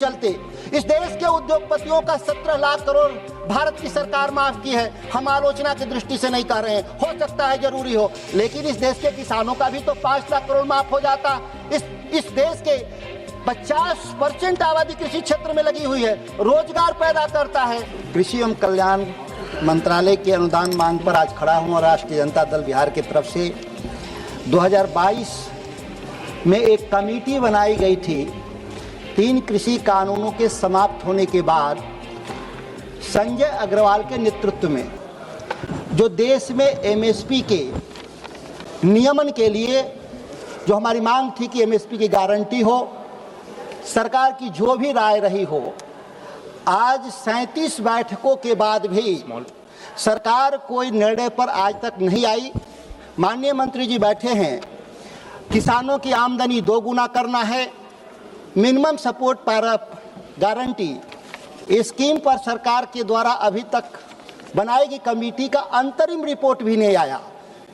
चलते इस देश के उद्योगपतियों का 17 लाख करोड़ भारत की सरकार माफ की है। हम आलोचना की दृष्टि से नहीं कर रहे हैं, हो सकता है जरूरी हो, लेकिन इस देश के किसानों का भी तो 5 लाख करोड़ माफ हो जाता। इस देश के 50% आबादी कृषि क्षेत्र में लगी हुई है, रोजगार पैदा करता है। कृषि एवं कल्याण मंत्रालय के अनुदान मांग पर आज खड़ा हूँ और राष्ट्रीय जनता दल बिहार की तरफ से 2022 में एक कमेटी बनाई गई थी। 3 कृषि कानूनों के समाप्त होने के बाद संजय अग्रवाल के नेतृत्व में जो देश में एमएसपी के नियमन के लिए जो हमारी मांग थी कि एमएसपी की गारंटी हो, सरकार की जो भी राय रही हो, आज 37 बैठकों के बाद भी सरकार कोई निर्णय पर आज तक नहीं आई। माननीय मंत्री जी बैठे हैं, किसानों की आमदनी दोगुना करना है, मिनिमम सपोर्ट पर गारंटी स्कीम पर सरकार के द्वारा अभी तक बनाई गई कमेटी का अंतरिम रिपोर्ट भी नहीं आया।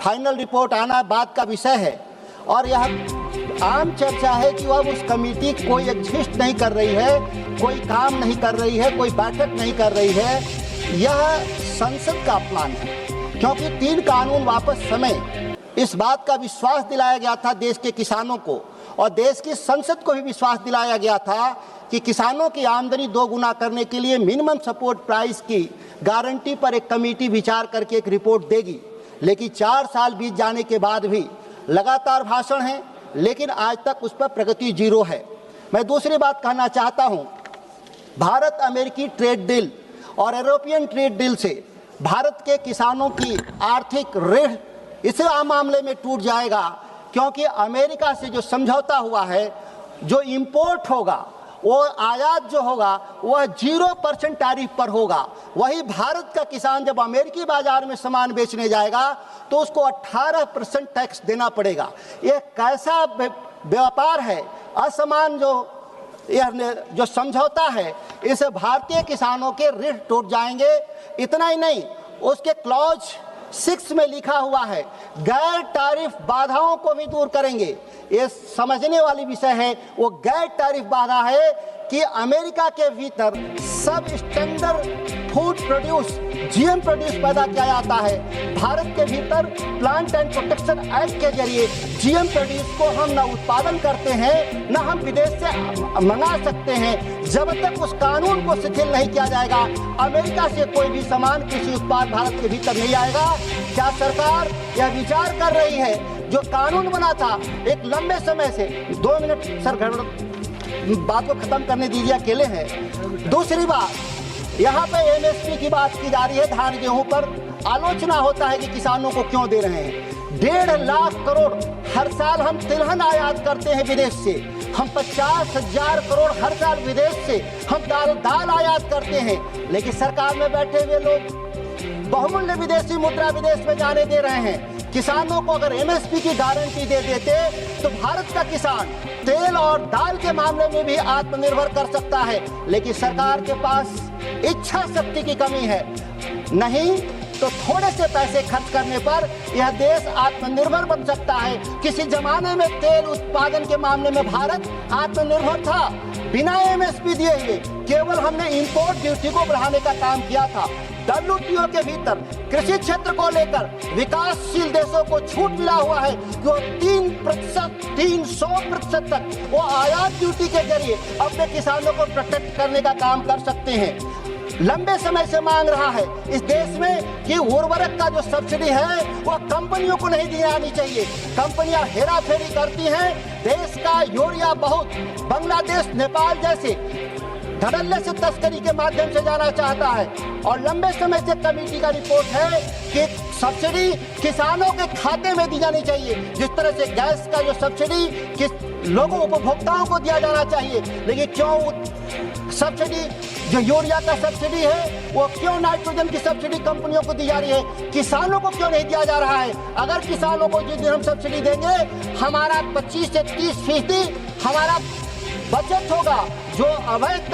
फाइनल रिपोर्ट आना बात का विषय है और यह आम चर्चा है कि अब उस कमेटी कोई एग्जिस्ट नहीं कर रही है, कोई काम नहीं कर रही है, कोई बैठक नहीं कर रही है। यह संसद का अपमान है, क्योंकि 3 कानून वापस समय इस बात का विश्वास दिलाया गया था देश के किसानों को और देश की संसद को भी विश्वास दिलाया गया था कि किसानों की आमदनी दोगुना करने के लिए मिनिमम सपोर्ट प्राइस की गारंटी पर एक कमेटी विचार करके एक रिपोर्ट देगी। लेकिन 4 साल बीत जाने के बाद भी लगातार भाषण हैं, लेकिन आज तक उस पर प्रगति जीरो है। मैं दूसरी बात कहना चाहता हूं, भारत अमेरिकी ट्रेड डील और यूरोपियन ट्रेड डील से भारत के किसानों की आर्थिक ऋण इस मामले में टूट जाएगा, क्योंकि अमेरिका से जो समझौता हुआ है, जो इंपोर्ट होगा वो आयात जो होगा वह 0% टैरिफ पर होगा। वही भारत का किसान जब अमेरिकी बाजार में सामान बेचने जाएगा तो उसको 18% टैक्स देना पड़ेगा। यह कैसा व्यापार है, असमान जो समझौता है, इससे भारतीय किसानों के ऋण टूट जाएंगे। इतना ही नहीं, उसके क्लॉज 6 में लिखा हुआ है गैर टैरिफ बाधाओं को भी दूर करेंगे। ये समझने वाली विषय है। वो गैर टैरिफ बाधा है कि अमेरिका के भीतर सब standard food produce GM produce पैदा किया जाता है। भारत के भीतर प्लांट एंड प्रोटेक्शन एक्ट के जरिए जीएम प्रोड्यूस को हम न उत्पादन करते हैं न हम विदेश से मंगा सकते हैं। जब तक उस कानून को शिथिल नहीं किया जाएगा, अमेरिका से कोई भी सामान कृषि उत्पाद भारत के भीतर नहीं आएगा। क्या सरकार यह विचार कर रही है, जो कानून बना था एक लंबे समय से, 2 मिनट सर बात को खत्म करने दीजिए, अकेले हैं। दूसरी बात, यहाँ पे एमएसपी की बात की जा रही है, धान गेहूं पर आलोचना होता है कि किसानों को क्यों दे रहे हैं। 1.5 लाख करोड़ हर साल हम तिलहन आयात करते हैं विदेश से, हम 50,000 करोड़ हर साल विदेश से हम दाल आयात करते हैं, लेकिन सरकार में बैठे हुए लोग बहुमूल्य विदेशी मुद्रा विदेश में जाने दे रहे हैं। किसानों को अगर एमएसपी की गारंटी दे देते तो भारत का किसान तेल और दाल के मामले में भी आत्मनिर्भर कर सकता है, लेकिन सरकार के पास इच्छा शक्ति की कमी है। नहीं तो थोड़े से पैसे खर्च करने पर यह देश आत्मनिर्भर बन सकता है। किसी जमाने में तेल उत्पादन के मामले में भारत आत्मनिर्भर था, बिना एमएसपी दिए हुए। केवल हमने इंपोर्ट ड्यूटी को बढ़ाने का काम किया था। WTO के भीतर कृषि क्षेत्र को लेकर विकासशील देशों को छूट मिला हुआ है कि वो 300% तक वो आयात ड्यूटी के जरिए अपने किसानों को प्रोटेक्ट करने का काम कर सकते हैं। लंबे समय से मांग रहा है इस देश में कि उर्वरक का जो सब्सिडी है वह कंपनियों को नहीं दी जानी चाहिए। कंपनियां हेराफेरी करती हैं, देश का यूरिया बहुत बांग्लादेश, नेपाल जैसे धड़ल्ले से तस्करी के माध्यम से जाना चाहता है। और लंबे समय से कमेटी का रिपोर्ट है कि सब्सिडी किसानों के खाते में दी जानी चाहिए, जिस तरह से गैस का जो सब्सिडी किस लोगों उपभोक्ताओं को दिया जाना चाहिए। लेकिन क्यों सब्सिडी जो यूरिया का सब्सिडी है वो क्यों नाइट्रोजन की सब्सिडी कंपनियों को दी जा रही है, किसानों को क्यों नहीं दिया जा रहा है? अगर किसानों को जिस दिन हम सब्सिडी देंगे, हमारा 25 से 30% हमारा बचत होगा, जो अवैध